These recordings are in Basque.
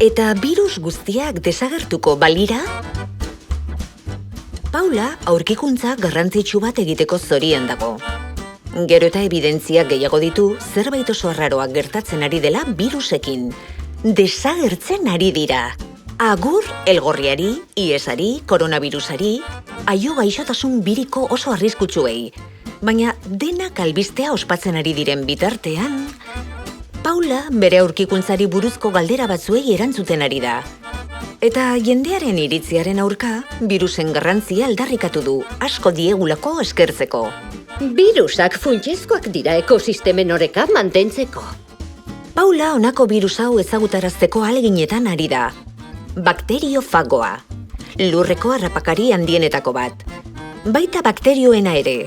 Eta virus guztiak desagertuko balira? Paula aurkikuntza garrantzitsu bat egiteko zorian dago. Gero eta evidentzia gehiago ditu zerbait oso arraroak gertatzen ari dela virusekin. Desagertzen ari dira. Agur elgorriari, iesari, koronavirusari, aio gaixotasun biriko oso arriskutsuei. Baina denak albistea ospatzen ari diren bitartean, Paula bere aurkikuntzari buruzko galdera batzuei erantzuten ari da. Eta jendearen iritziaren aurka, virusen garrantzia aldarrikatu du, asko diegulako eskertzeko. Virusak funtsezkoak dira ekosistemen oreka mantentzeko. Paula honako virus hau ezagutarazteko ahaleginetan ari da. Bakteriofagoa. Lurreko harrapakari handienetako bat. Baita bakterioena ere.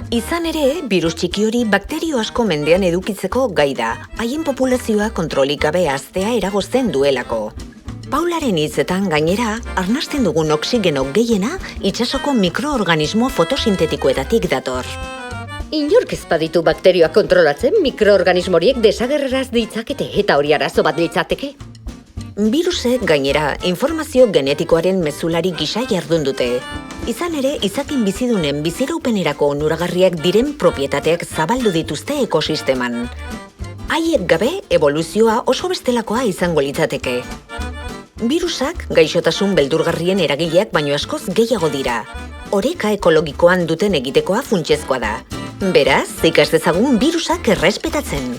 Izan ere, virus txiki hori bakterio asko mendean edukitzeko gai da, haien populazioa kontrolik gabe haztea eragozten duelako. Paularen hitzetan gainera, arnasten dugun oxigeno gehiena itsasoko mikroorganismo fotosintetikoetatik dator. Inork ez baditu bakterioak kontrolatzen, mikroorganismo horiek desagerraz ditzakete eta hori arazo bat litzateke. Virusek gainera informazio genetikoaren mezulari gisa jardun dute. Izan ere, izakin bizidunen biziraupenerako onuragarriak diren propietateak zabaldu dituzte ekosisteman. Haiek gabe, evoluzioa oso bestelakoa izango litzateke. Virusak gaixotasun beldurgarrien eragileak baino askoz gehiago dira. Oreka ekologikoan duten egitekoa funtsezkoa da. Beraz, ikas dezagun virusak errespetatzen.